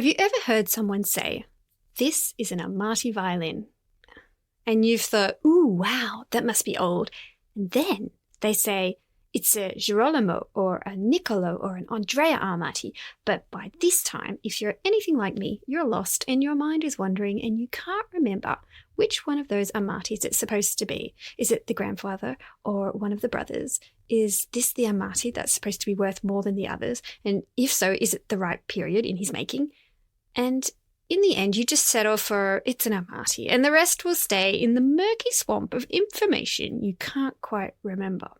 Have you ever heard someone say, "This is an Amati violin"? And you've thought, "Ooh, wow, that must be old." And then they say, "It's a Girolamo or a Nicolo or an Andrea Amati." But by this time, if you're anything like me, you're lost and your mind is wandering and you can't remember which one of those Amatis it's supposed to be. Is it the grandfather or one of the brothers? Is this the Amati that's supposed to be worth more than the others? And if so, is it the right period in his making? And in the end, you just settle for it's an Amati, and the rest will stay in the murky swamp of information you can't quite remember.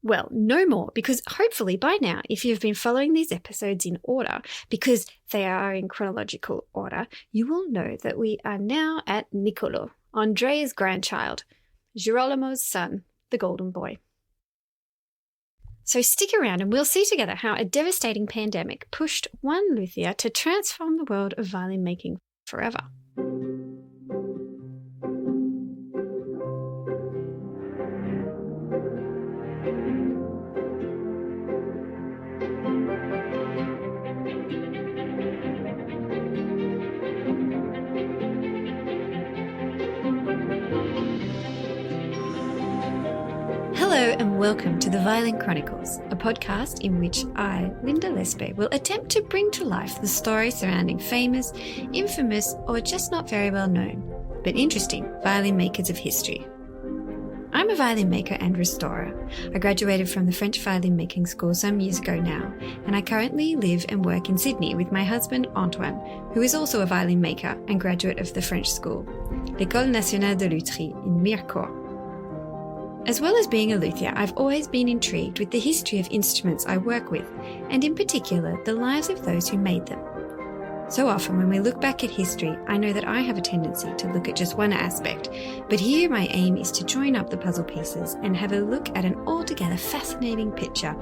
Well, no more, because hopefully by now, if you've been following these episodes in order, because they are in chronological order, you will know that we are now at Nicolo, Andrea's grandchild, Girolamo's son, the golden boy. So stick around and we'll see together how a devastating pandemic pushed one luthier to transform the world of violin making forever. Hello and welcome to the Violin Chronicles, a podcast in which I, Linda Lespe, will attempt to bring to life the story surrounding famous, infamous, or just not very well known, but interesting violin makers of history. I'm a violin maker and restorer. I graduated from the French violin making school some years ago now, and I currently live and work in Sydney with my husband Antoine, who is also a violin maker and graduate of the French school, l'École nationale de lutherie in Mirecourt. As well as being a luthier, I've always been intrigued with the history of instruments I work with, and in particular, the lives of those who made them. So often when we look back at history, I know that I have a tendency to look at just one aspect, but here my aim is to join up the puzzle pieces and have a look at an altogether fascinating picture.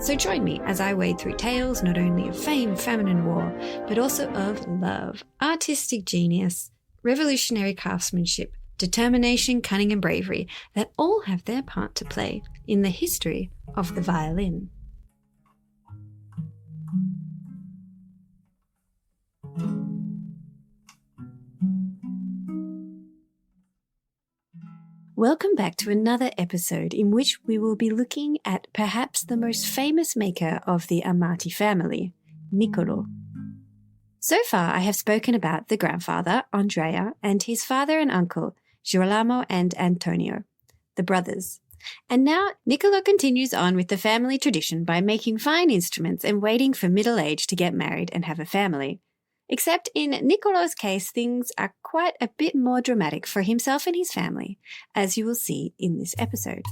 So join me as I wade through tales not only of fame, famine and war, but also of love, artistic genius, revolutionary craftsmanship, determination, cunning and bravery that all have their part to play in the history of the violin. Welcome back to another episode in which we will be looking at perhaps the most famous maker of the Amati family, Nicolo. So far I have spoken about the grandfather, Andrea, and his father and uncle, Girolamo and Antonio, the brothers. And now Nicolo continues on with the family tradition by making fine instruments and waiting for middle age to get married and have a family. Except in Nicolo's case, things are quite a bit more dramatic for himself and his family, as you will see in this episode.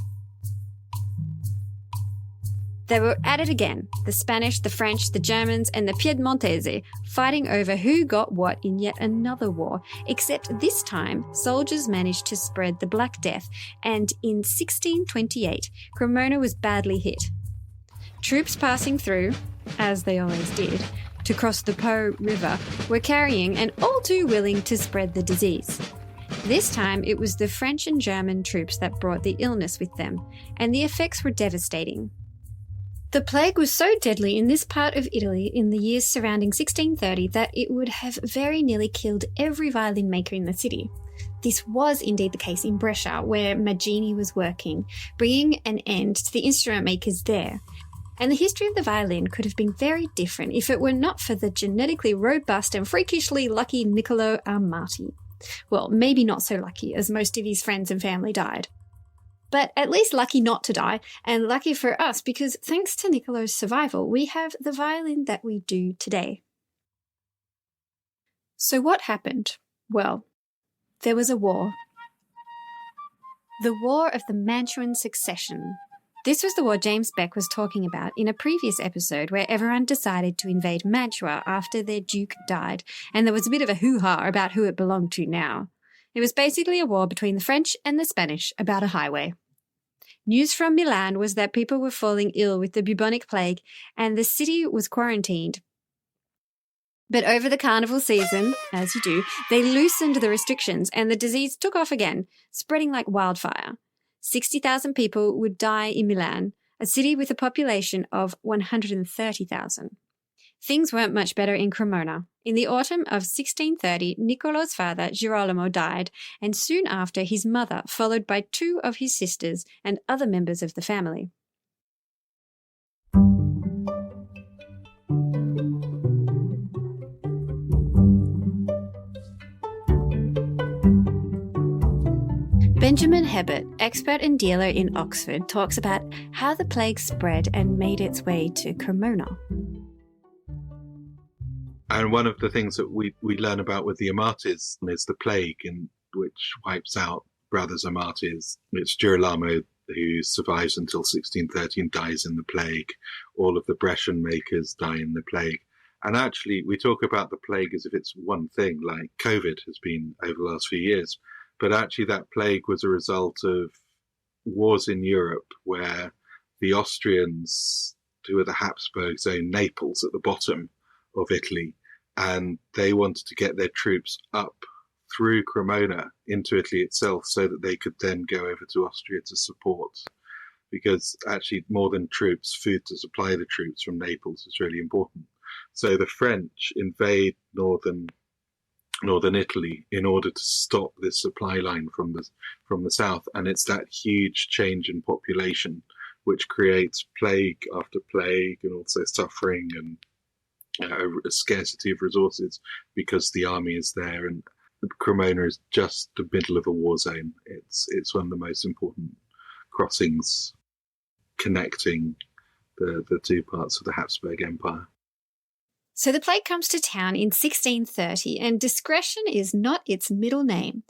They were at it again, the Spanish, the French, the Germans, and the Piedmontese, fighting over who got what in yet another war, except this time soldiers managed to spread the Black Death, and in 1628, Cremona was badly hit. Troops passing through, as they always did, to cross the Po River were carrying and all too willing to spread the disease. This time it was the French and German troops that brought the illness with them, and the effects were devastating. The plague was so deadly in this part of Italy in the years surrounding 1630 that it would have very nearly killed every violin maker in the city. This was indeed the case in Brescia, where Maggini was working, bringing an end to the instrument makers there. And the history of the violin could have been very different if it were not for the genetically robust and freakishly lucky Nicolo Amati. Well, maybe not so lucky, as most of his friends and family died. But at least lucky not to die, and lucky for us because thanks to Nicolo's survival, we have the violin that we do today. So what happened? Well, there was a war. The War of the Mantuan Succession. This was the war James Beck was talking about in a previous episode where everyone decided to invade Mantua after their duke died, and there was a bit of a hoo-ha about who it belonged to now. It was basically a war between the French and the Spanish about a highway. News from Milan was that people were falling ill with the bubonic plague and the city was quarantined. But over the carnival season, as you do, they loosened the restrictions and the disease took off again, spreading like wildfire. 60,000 people would die in Milan, a city with a population of 130,000. Things weren't much better in Cremona. In the autumn of 1630, Niccolo's father, Girolamo, died, and soon after his mother, followed by 2 of his sisters and other members of the family. Benjamin Hebert, expert and dealer in Oxford, talks about how the plague spread and made its way to Cremona. And one of the things that we learn about with the Amatis is the plague, which wipes out brothers Amatis. It's Girolamo who survives until 1630 and dies in the plague. All of the Brescian makers die in the plague. And actually, we talk about the plague as if it's one thing, like COVID has been over the last few years. But actually, that plague was a result of wars in Europe where the Austrians, who were the Habsburgs, owned Naples at the bottom of Italy. And they wanted to get their troops up through Cremona into Italy itself so that they could then go over to Austria to support. Because actually, more than troops, food to supply the troops from Naples was really important. So the French invade northern Italy in order to stop this supply line from the south, and it's that huge change in population which creates plague after plague, and also suffering and a scarcity of resources because the army is there, and Cremona is just the middle of a war zone. It's one of the most important crossings connecting the 2 parts of the Habsburg Empire. So the plague comes to town in 1630, and discretion is not its middle name.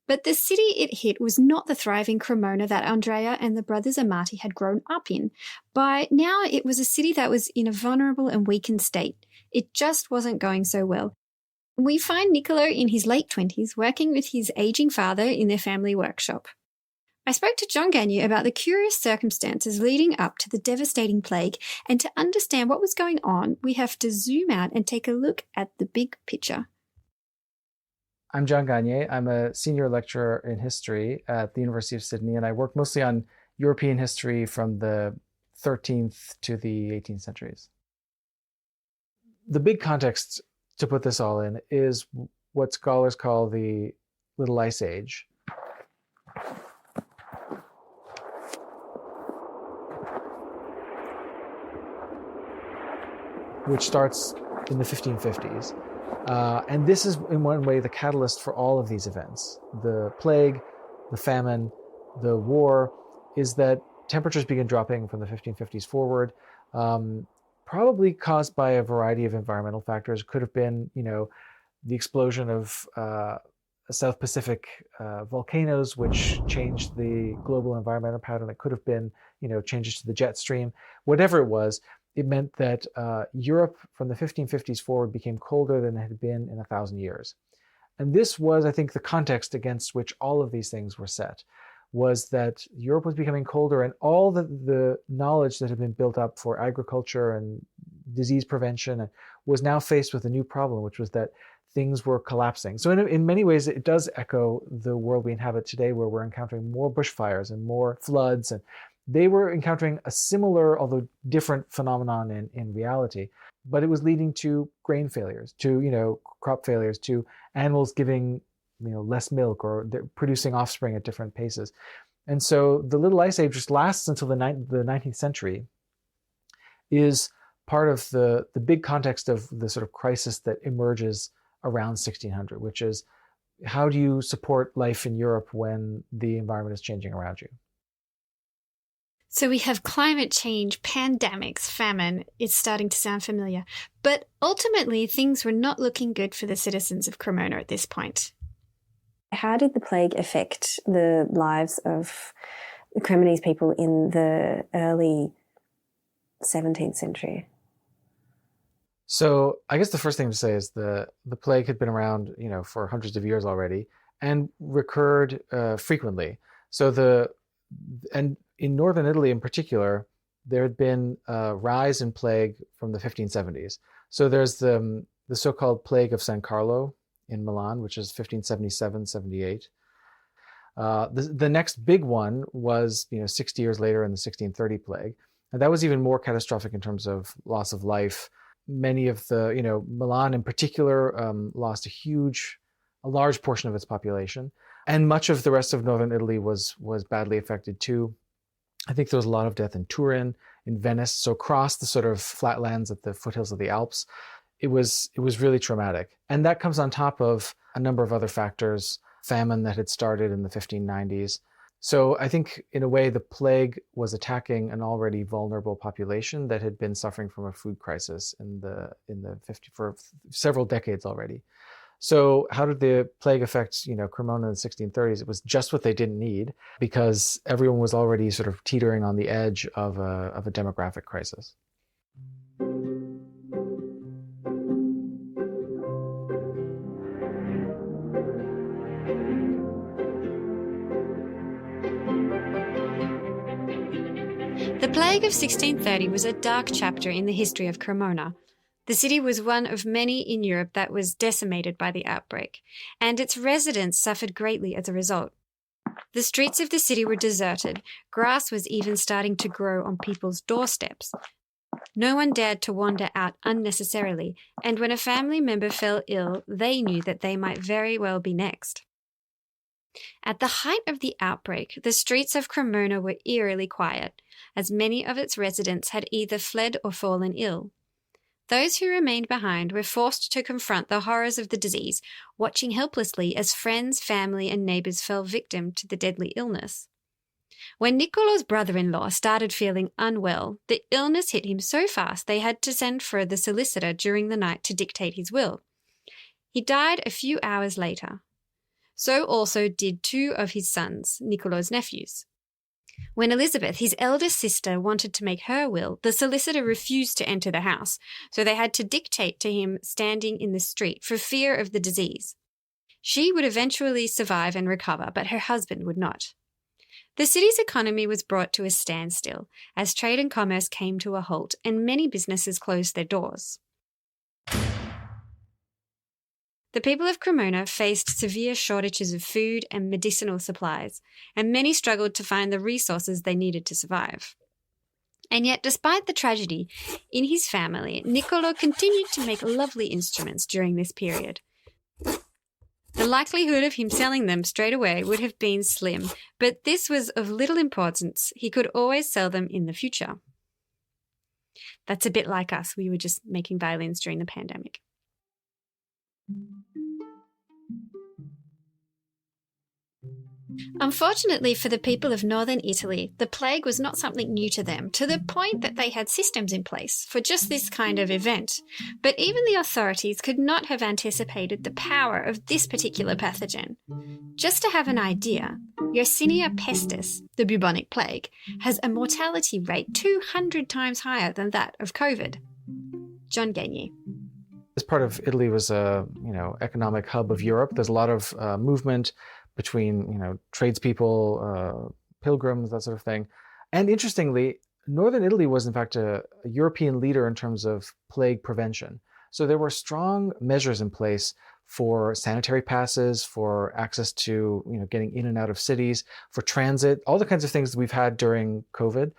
But the city it hit was not the thriving Cremona that Andrea and the brothers Amati had grown up in. By now, it was a city that was in a vulnerable and weakened state. It just wasn't going so well. We find Nicolo in his late 20s working with his aging father in their family workshop. I spoke to John Gagnon about the curious circumstances leading up to the devastating plague, and to understand what was going on, we have to zoom out and take a look at the big picture. I'm John Gagnon. I'm a senior lecturer in history at the University of Sydney, and I work mostly on European history from the 13th to the 18th centuries. The big context to put this all in is what scholars call the Little Ice Age. Which starts in the 1550s. And this is, in one way, the catalyst for all of these events. The plague, the famine, the war, is that temperatures begin dropping from the 1550s forward, probably caused by a variety of environmental factors. Could have been, the explosion of South Pacific volcanoes, which changed the global environmental pattern. It could have been, changes to the jet stream. Whatever it was, it meant that Europe from the 1550s forward became colder than it had been in 1,000 years. And this was, I think, the context against which all of these things were set, was that Europe was becoming colder, and all the knowledge that had been built up for agriculture and disease prevention was now faced with a new problem, which was that things were collapsing. So in many ways, it does echo the world we inhabit today, where we're encountering more bushfires and more floods, and they were encountering a similar, although different, phenomenon in reality, but it was leading to grain failures, to crop failures, to animals giving less milk, or producing offspring at different paces. And so the Little Ice Age, which lasts until the 19th century, is part of the big context of the sort of crisis that emerges around 1600, which is, how do you support life in Europe when the environment is changing around you? So we have climate change, pandemics, famine. It's starting to sound familiar. But ultimately, things were not looking good for the citizens of Cremona at this point. How did the plague affect the lives of the Cremonese people in the early 17th century? So I guess the first thing to say is the plague had been around, for hundreds of years already, and recurred frequently. So and in northern Italy in particular, there had been a rise in plague from the 1570s. So there's the so-called Plague of San Carlo in Milan, which is 1577-78. The next big one was 60 years later in the 1630 plague. And that was even more catastrophic in terms of loss of life. many of the, Milan in particular lost a large portion of its population. And much of the rest of northern Italy was badly affected too. I think there was a lot of death in Turin, in Venice. So across the sort of flatlands at the foothills of the Alps, it was really traumatic. And that comes on top of a number of other factors, famine that had started in the 1590s. So I think in a way the plague was attacking an already vulnerable population that had been suffering from a food crisis for several decades already. So how did the plague affect, Cremona in the 1630s? It was just what they didn't need, because everyone was already sort of teetering on the edge of a demographic crisis. The plague of 1630 was a dark chapter in the history of Cremona. The city was one of many in Europe that was decimated by the outbreak, and its residents suffered greatly as a result. The streets of the city were deserted. Grass was even starting to grow on people's doorsteps. No one dared to wander out unnecessarily, and when a family member fell ill, they knew that they might very well be next. At the height of the outbreak, the streets of Cremona were eerily quiet, as many of its residents had either fled or fallen ill. Those who remained behind were forced to confront the horrors of the disease, watching helplessly as friends, family, and neighbours fell victim to the deadly illness. When Nicolo's brother-in-law started feeling unwell, the illness hit him so fast they had to send for the solicitor during the night to dictate his will. He died a few hours later. So also did two of his sons, Nicolo's nephews. When Elizabeth, his eldest sister, wanted to make her will, the solicitor refused to enter the house, so they had to dictate to him standing in the street for fear of the disease. She would eventually survive and recover, but her husband would not. The city's economy was brought to a standstill as trade and commerce came to a halt, and many businesses closed their doors. The people of Cremona faced severe shortages of food and medicinal supplies, and many struggled to find the resources they needed to survive. And yet, despite the tragedy in his family, Nicolo continued to make lovely instruments during this period. The likelihood of him selling them straight away would have been slim, but this was of little importance. He could always sell them in the future. That's a bit like us. We were just making violins during the pandemic. Unfortunately for the people of northern Italy, the plague was not something new to them, to the point that they had systems in place for just this kind of event. But even the authorities could not have anticipated the power of this particular pathogen. Just to have an idea, Yersinia pestis, the bubonic plague, has a mortality rate 200 times higher than that of COVID. John Gagne. This part of Italy was a economic hub of Europe. There's a lot of movement between tradespeople, pilgrims, that sort of thing. And interestingly, northern Italy was in fact a European leader in terms of plague prevention. So there were strong measures in place for sanitary passes, for access to getting in and out of cities, for transit, all the kinds of things that we've had during COVID.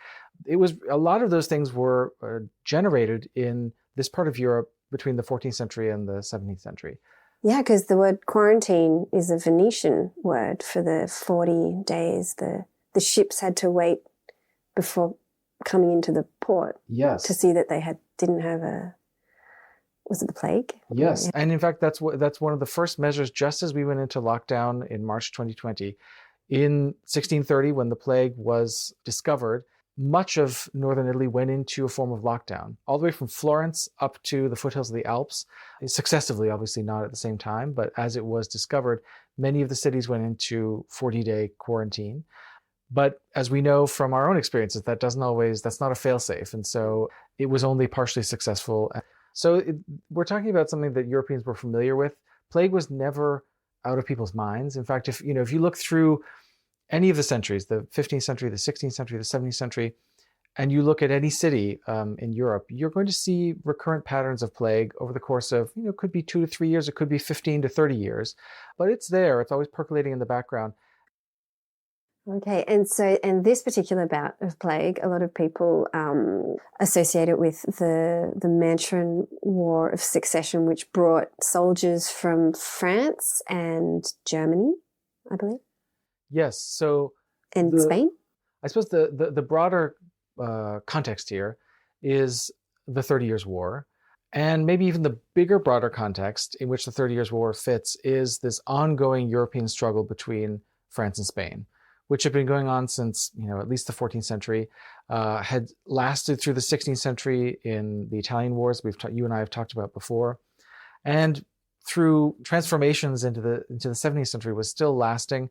It was a lot of those things were generated in this part of Europe between the 14th century and the 17th century. Yeah, because the word quarantine is a Venetian word for the 40 days the ships had to wait before coming into the port. Yes. To see that they didn't have was it the plague? Yes, Yeah. And in fact, that's one of the first measures just as we went into lockdown in March 2020. In 1630, when the plague was discovered, much of northern Italy went into a form of lockdown, all the way from Florence up to the foothills of the Alps, successively, obviously not at the same time, but as it was discovered, many of the cities went into 40-day quarantine. But as we know from our own experiences, that's not a fail-safe. And so it was only partially successful. So we're talking about something that Europeans were familiar with. Plague was never out of people's minds. In fact, if you look through any of the centuries, the 15th century, the 16th century, the 17th century, and you look at any city in Europe, you're going to see recurrent patterns of plague over the course of, it could be 2 to 3 years, it could be 15 to 30 years, but it's there, it's always percolating in the background. Okay, and this particular bout of plague, a lot of people associate it with the Mantuan War of Succession, which brought soldiers from France and Germany, I believe. Yes. So And Spain. I suppose the broader context here is the 30 Years' War. And maybe even the bigger, broader context in which the 30 Years' War fits is this ongoing European struggle between France and Spain, which had been going on since, at least the 14th century, had lasted through the 16th century in the Italian wars you and I have talked about before, and through transformations into the 17th century was still lasting.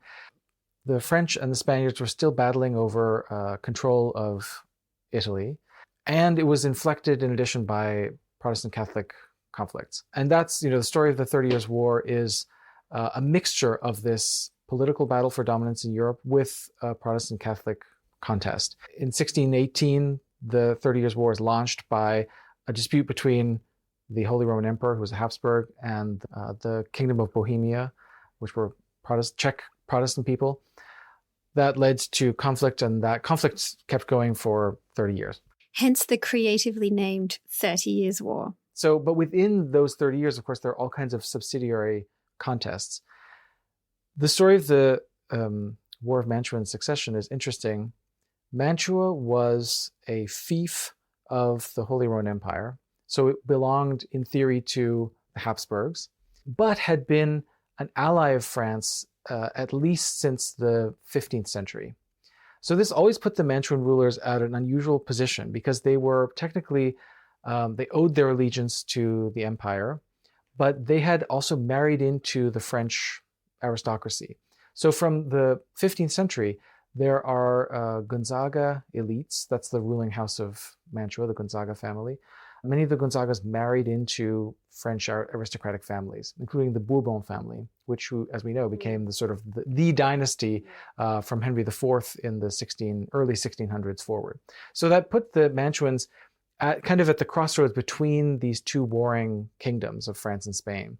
The French and the Spaniards were still battling over control of Italy, and it was inflected in addition by Protestant Catholic conflicts. And that's, the story of the 30 Years' War is a mixture of this political battle for dominance in Europe with a Protestant Catholic contest. In 1618, the 30 Years' War is launched by a dispute between the Holy Roman Emperor, who was a Habsburg, and the Kingdom of Bohemia, which were Czech Protestant people. That led to conflict, and that conflict kept going for 30 years. Hence the creatively named 30 Years' War. So, but within those 30 years, of course, there are all kinds of subsidiary contests. The story of the War of Mantua and Succession is interesting. Mantua was a fief of the Holy Roman Empire, so it belonged in theory to the Habsburgs, but had been an ally of France at least since the 15th century. So this always put the Mantuan rulers at an unusual position because they were technically, they owed their allegiance to the empire, but they had also married into the French aristocracy. So from the 15th century, there are Gonzaga elites. That's the ruling house of Mantua, the Gonzaga family. Many of the Gonzagas married into French aristocratic families, including the Bourbon family, which, as we know, became the sort of the dynasty from Henry IV in the early 1600s forward. So that put the Mantuans at the crossroads between these two warring kingdoms of France and Spain.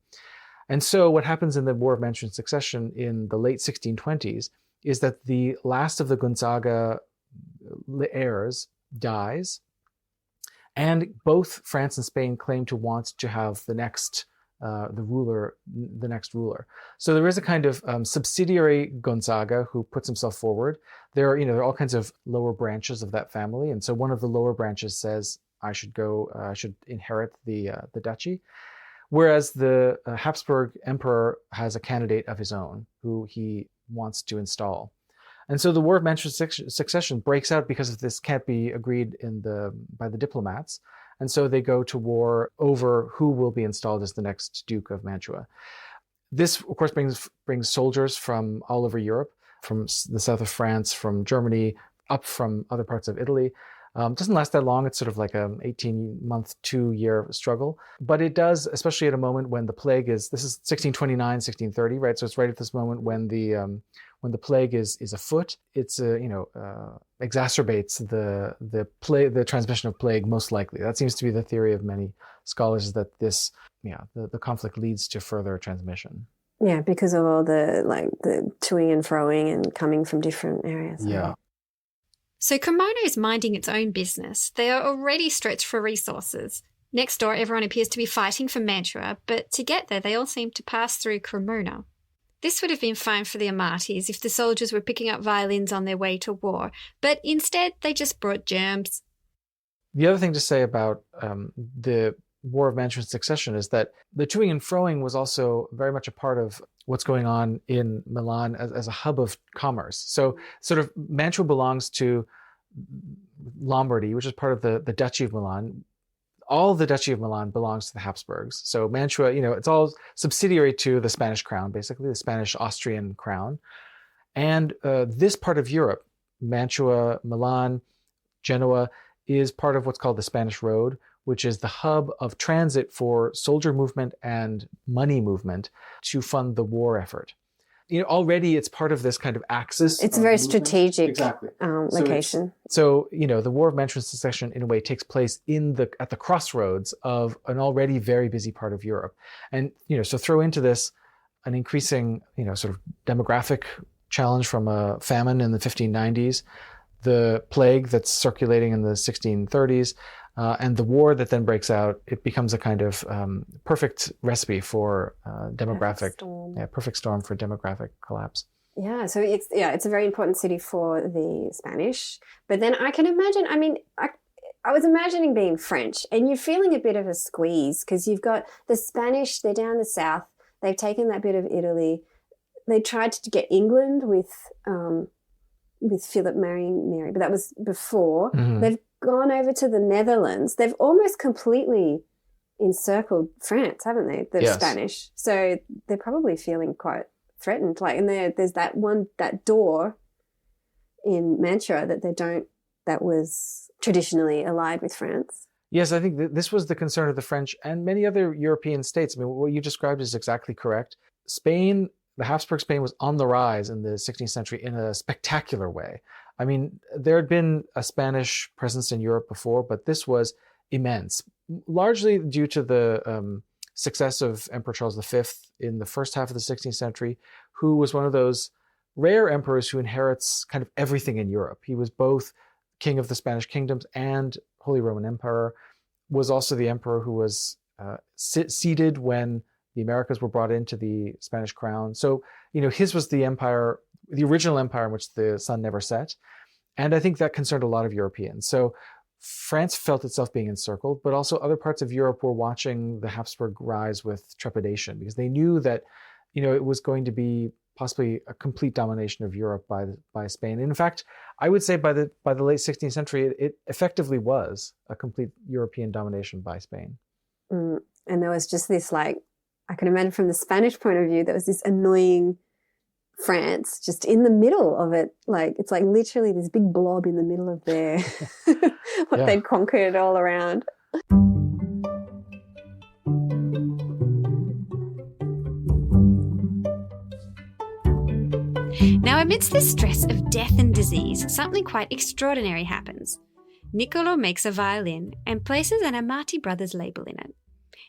And so what happens in the War of Mantua and Succession in the late 1620s is that the last of the Gonzaga heirs dies, and both France and Spain claim to want to have the next ruler. So there is a kind of subsidiary Gonzaga who puts himself forward. There are all kinds of lower branches of that family, and so one of the lower branches says, "I should inherit the duchy," whereas the Habsburg emperor has a candidate of his own who he wants to install. And so the War of Mantua Succession breaks out because this can't be agreed by the diplomats. And so they go to war over who will be installed as the next Duke of Mantua. This, of course, brings soldiers from all over Europe, from the south of France, from Germany, up from other parts of Italy. Doesn't last that long. It's sort of like an 18-month, 2-year struggle. But it does, especially at a moment when the plague this is 1629, 1630, right? So it's right at this moment when the plague is afoot. It's exacerbates the transmission of plague most likely. That seems to be the theory of many scholars, is that the conflict leads to further transmission. Yeah, because of all the toing and froing and coming from different areas. Yeah. So Cremona is minding its own business. They are already stretched for resources. Next door, everyone appears to be fighting for Mantua, but to get there, they all seem to pass through Cremona. This would have been fine for the Amatis if the soldiers were picking up violins on their way to war, but instead they just brought germs. The other thing to say about the War of Mantua and Succession is that the toing and froing was also very much a part of what's going on in Milan as a hub of commerce. So sort of Mantua belongs to Lombardy, which is part of the Duchy of Milan. All the Duchy of Milan belongs to the Habsburgs. So Mantua, it's all subsidiary to the Spanish crown, basically, the Spanish-Austrian crown. And this part of Europe, Mantua, Milan, Genoa, is part of what's called the Spanish Road, which is the hub of transit for soldier movement and money movement to fund the war effort. Already it's part of this kind of axis. It's a very strategic exactly. Location. So the War of Mantua and Succession, in a way, takes place at the crossroads of an already very busy part of Europe. And, so throw into this an increasing, sort of demographic challenge from a famine in the 1590s, the plague that's circulating in the 1630s, and the war that then breaks out. It becomes a kind of perfect recipe for perfect storm for demographic collapse. Yeah, so it's a very important city for the Spanish. But then I can imagine, I was imagining being French, and you're feeling a bit of a squeeze because you've got the Spanish, they're down the south, they've taken that bit of Italy. They tried to get England with Philip marrying Mary, but that was before. Mm-hmm. They've gone over to the Netherlands. They've almost completely encircled France, haven't they? The Spanish. So they're probably feeling quite threatened. Like, and there's that door in Mantua that was traditionally allied with France. Yes, I think this was the concern of the French and many other European states. I mean, what you described is exactly correct. Spain, the Habsburg Spain, was on the rise in the 16th century in a spectacular way. I mean, there had been a Spanish presence in Europe before, but this was immense, largely due to the success of Emperor Charles V in the first half of the 16th century, who was one of those rare emperors who inherits kind of everything in Europe. He was both king of the Spanish kingdoms and Holy Roman Emperor, was also the emperor who was seated when the Americas were brought into the Spanish crown. So, his was the empire, the original empire in which the sun never set. And I think that concerned a lot of Europeans. So France felt itself being encircled, but also other parts of Europe were watching the Habsburg rise with trepidation because they knew that, it was going to be possibly a complete domination of Europe by Spain. And in fact, I would say by the late 16th century, it effectively was a complete European domination by Spain. And there was just this, like, I can imagine from the Spanish point of view, there was this annoying France just in the middle of it. Like, it's like literally this big blob in the middle of their what they'd conquered all around. Now, amidst the stress of death and disease, something quite extraordinary happens. Nicolo makes a violin and places an Amati Brothers label in it.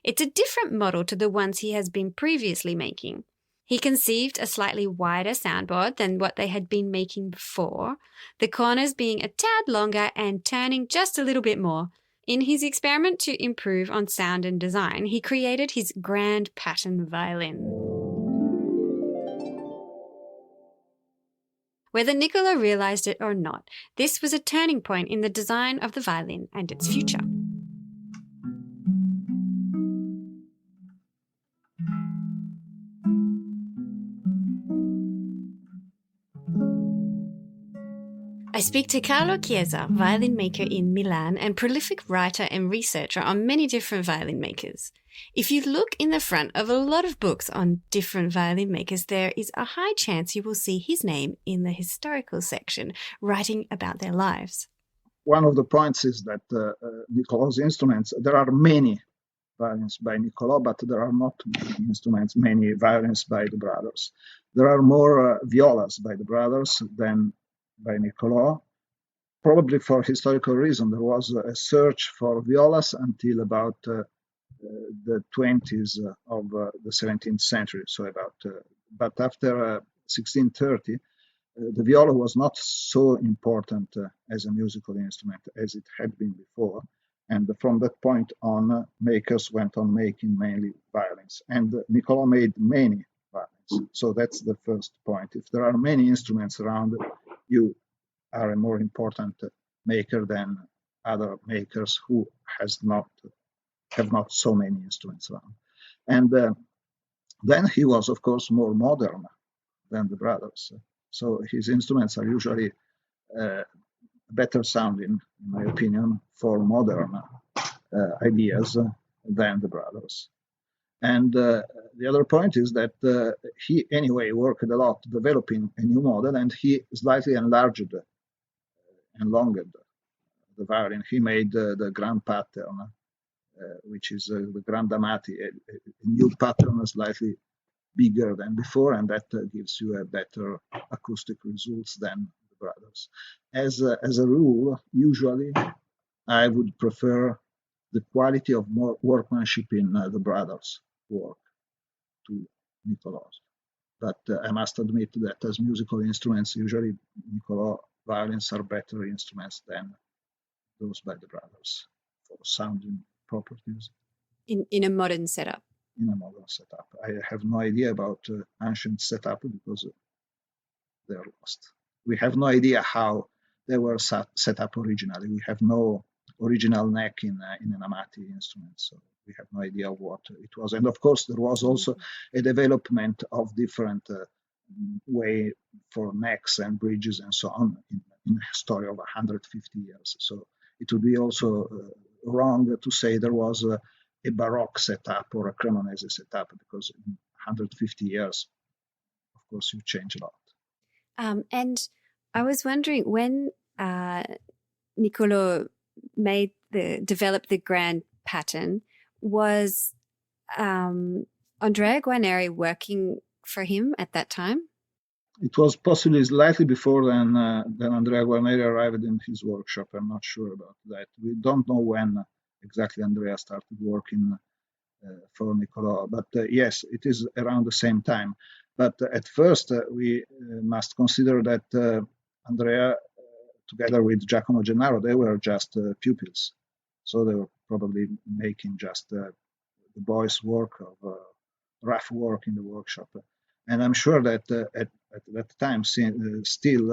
It's a different model to the ones he has been previously making. He conceived a slightly wider soundboard than what they had been making before, the corners being a tad longer and turning just a little bit more. In his experiment to improve on sound and design, he created his grand pattern violin. Whether Nicolo realized it or not, this was a turning point in the design of the violin and its future. I speak to Carlo Chiesa, violin maker in Milan and prolific writer and researcher on many different violin makers. If you look in the front of a lot of books on different violin makers, there is a high chance you will see his name in the historical section, writing about their lives. One of the points is that Nicolo's instruments, there are many violins by Nicolo, but there are not many violins by the brothers. There are more violas by the brothers than by Nicolo. Probably for historical reason, there was a search for violas until about the 20s of the 17th century. So but after 1630, the viola was not so important as a musical instrument as it had been before. And from that point on, makers went on making mainly violins. And Nicolo made many violins. So that's the first point. If there are many instruments around, you are a more important maker than other makers who have not so many instruments around. And then he was, of course, more modern than the brothers. So his instruments are usually better sounding, in my opinion, for modern ideas than the brothers. And the other point is that he anyway worked a lot developing a new model, and he slightly enlarged and elongated the violin. He made the grand pattern, which is the Grand Amati, a new pattern slightly bigger than before, and that gives you a better acoustic results than the brothers. As a rule, usually I would prefer the quality of more workmanship in the brothers' work to Nicolo's. But I must admit that as musical instruments, usually Nicolo violins are better instruments than those by the brothers for sounding properties. In a modern setup. In a modern setup. I have no idea about ancient setup because they are lost. We have no idea how they were set up originally. We have no original neck in an Amati instrument, so we have no idea what it was. And of course, there was also a development of different way for necks and bridges and so on in a story of 150 years. So it would be also wrong to say there was a Baroque setup or a Cremonese setup, because in 150 years, of course, you change a lot. And I was wondering, when Nicolo developed the grand pattern, was Andrea Guarneri working for him at that time? It was possibly slightly before than Andrea Guarneri arrived in his workshop. I'm not sure about that. We don't know when exactly Andrea started working for Nicolo, but yes, it is around the same time. But at first, we must consider that Andrea, together with Giacomo Gennaro, they were just pupils. So they were probably making just the boys' work of rough work in the workshop. And I'm sure that at that time, still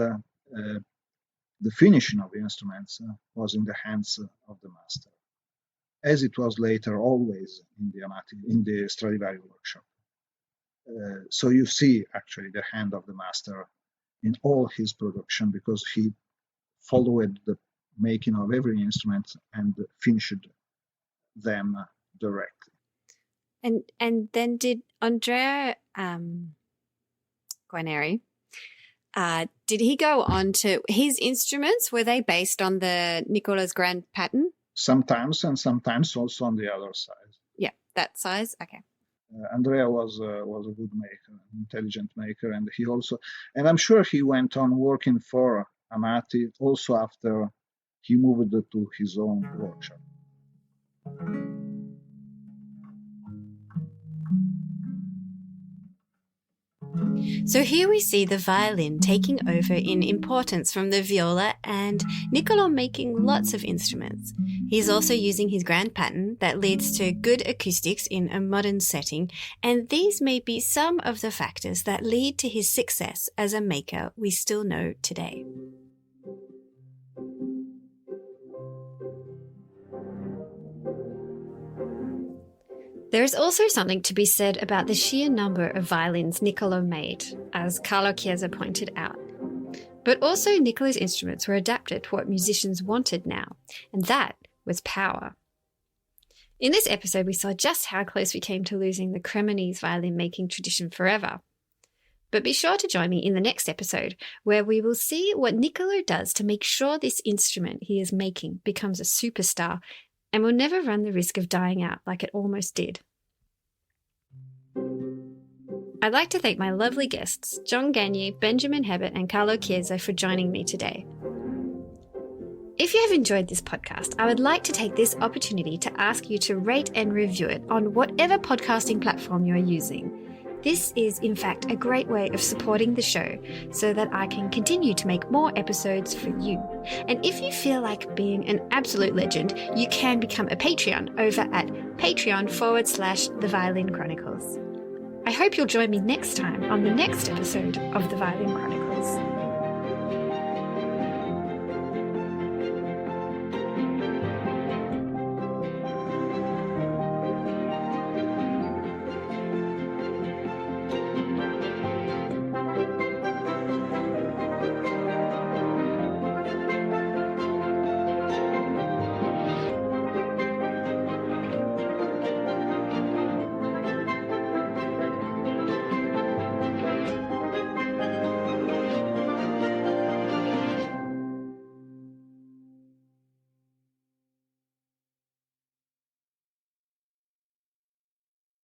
the finishing of the instruments was in the hands of the master, as it was later always in the Stradivari workshop. So you see actually the hand of the master in all his production, because he followed the making of every instrument and finished them directly. And then did Andrea Guarneri, did he go on to his instruments? Were they based on the Nicolo's grand pattern? Sometimes, and sometimes also on the other side. Yeah, that size. Okay. Andrea was a good maker, an intelligent maker, and I'm sure he went on working for Amati also after he moved to his own workshop. So here we see the violin taking over in importance from the viola, and Nicolo making lots of instruments. He's also using his grand pattern that leads to good acoustics in a modern setting, and these may be some of the factors that lead to his success as a maker we still know today. There is also something to be said about the sheer number of violins Nicolo made, as Carlo Chiesa pointed out. But also Nicolo's instruments were adapted to what musicians wanted now, and that was power. In this episode, we saw just how close we came to losing the Cremonese violin-making tradition forever. But be sure to join me in the next episode, where we will see what Nicolo does to make sure this instrument he is making becomes a superstar and will never run the risk of dying out like it almost did. I'd like to thank my lovely guests, John Gagne, Benjamin Hebert, and Carlo Chiesa, for joining me today. If you have enjoyed this podcast, I would like to take this opportunity to ask you to rate and review it on whatever podcasting platform you're using. This is, in fact, a great way of supporting the show so that I can continue to make more episodes for you. And if you feel like being an absolute legend, you can become a Patreon over at patreon.com/The Violin Chronicles. I hope you'll join me next time on the next episode of The Violin Chronicles.